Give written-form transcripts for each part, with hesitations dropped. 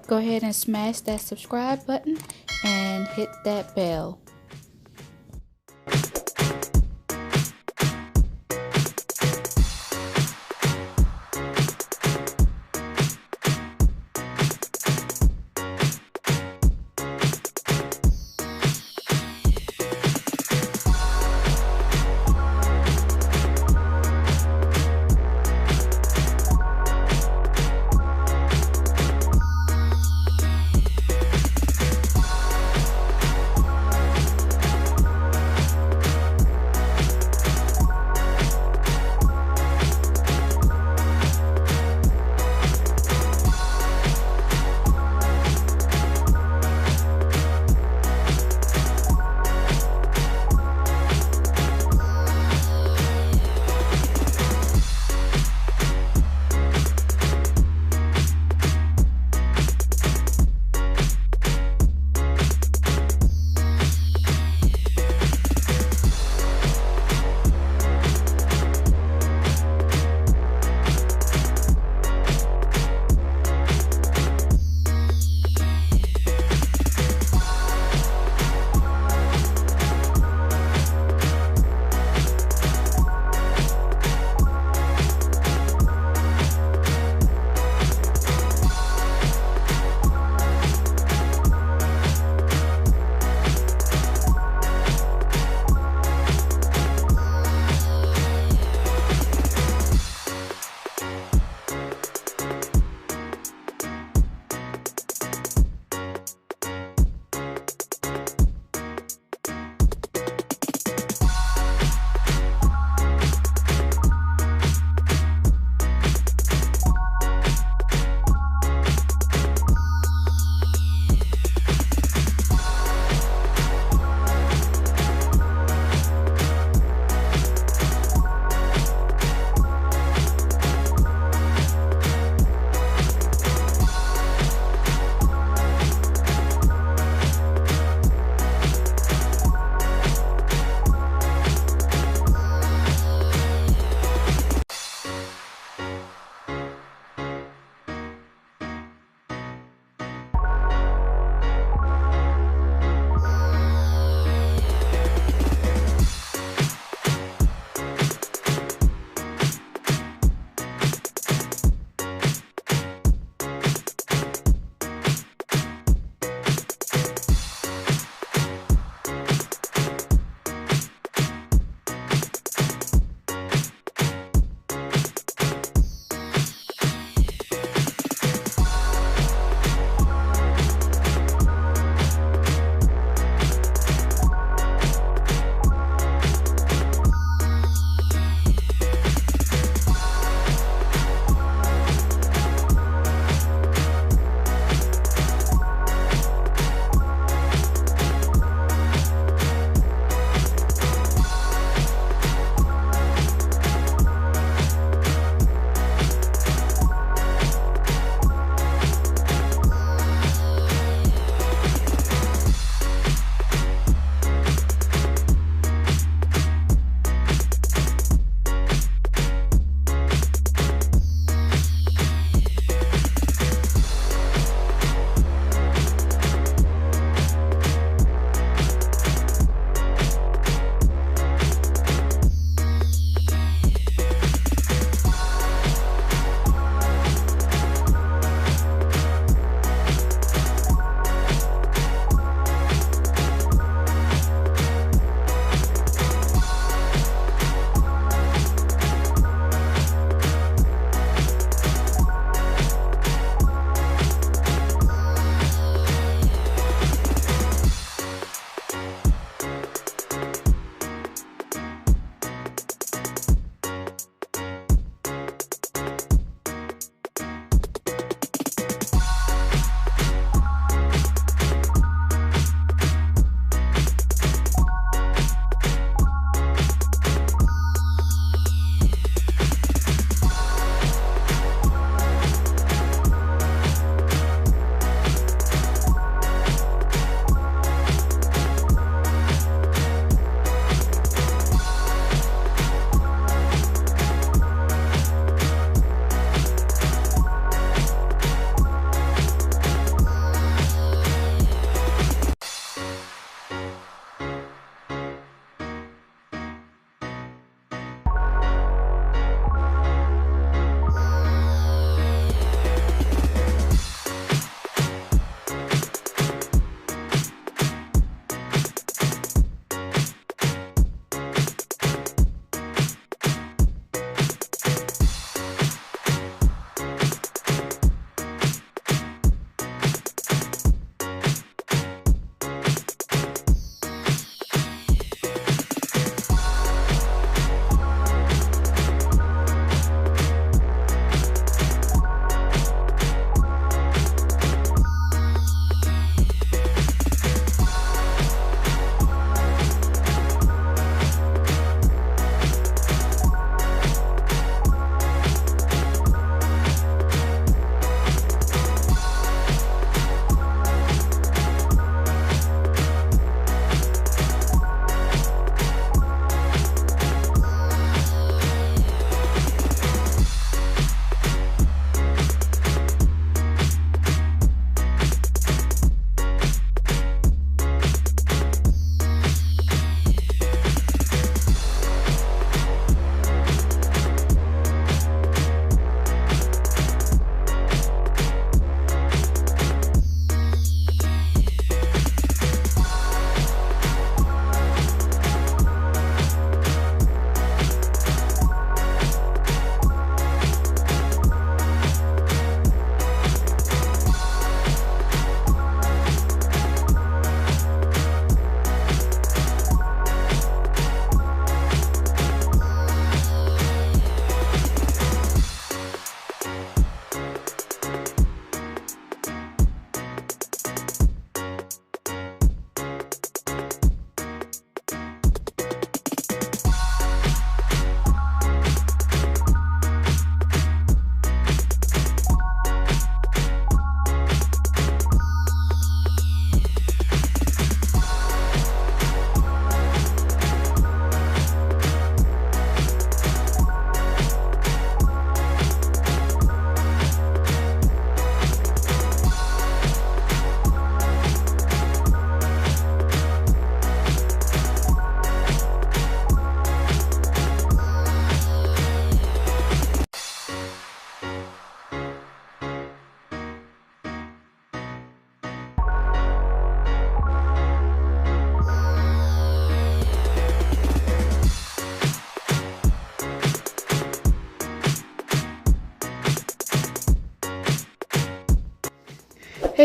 go ahead and smash that subscribe button and hit that bell.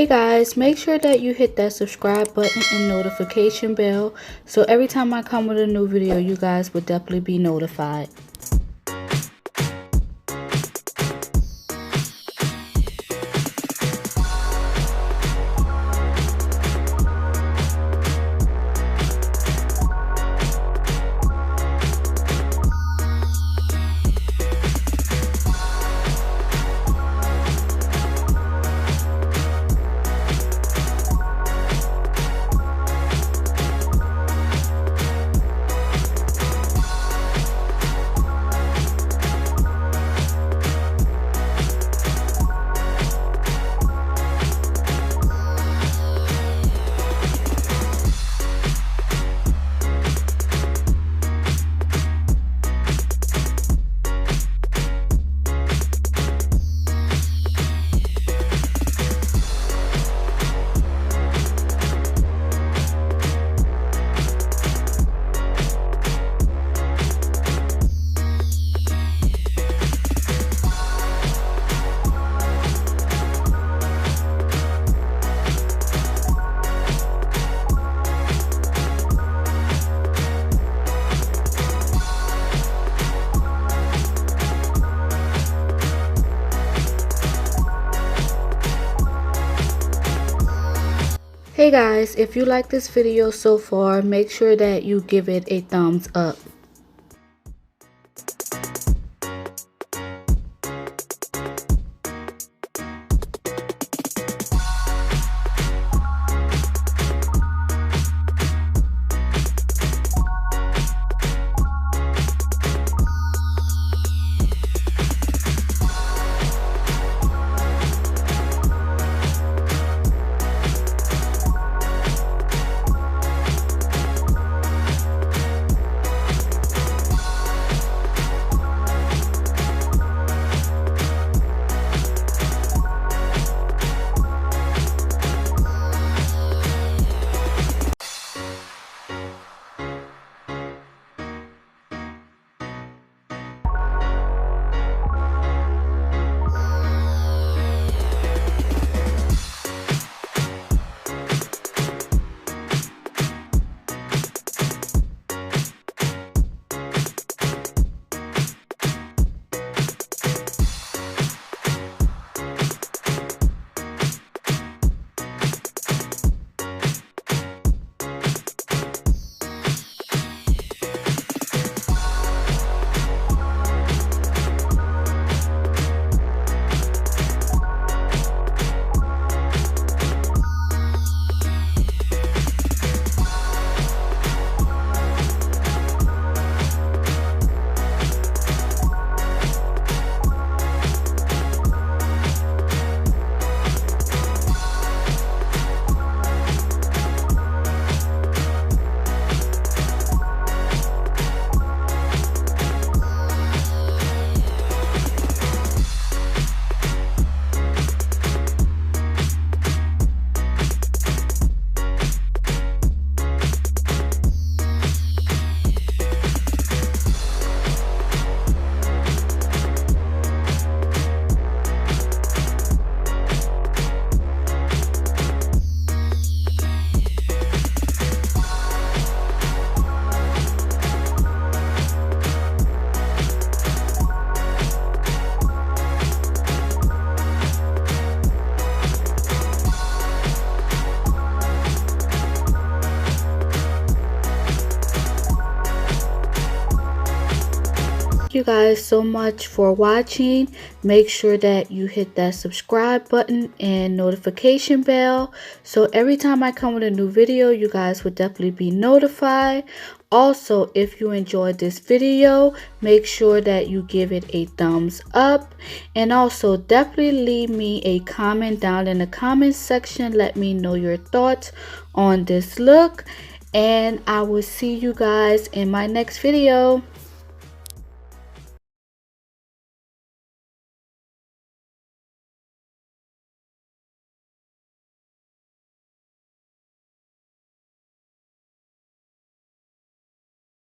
Hey guys, make sure that you hit that subscribe button and notification bell so every time I come with a new video, you guys will definitely be notified. Hey guys, if you like this video so far, make sure that you give it a thumbs up. Thank you guys so much for watching. Make sure that you hit that subscribe button and notification bell so every time I come with a new video, you guys will definitely be notified. Also, if you enjoyed this video, make sure that you give it a thumbs up, and also definitely leave me a comment down in the comment section. Let me know your thoughts on this look, and I will see you guys in my next video.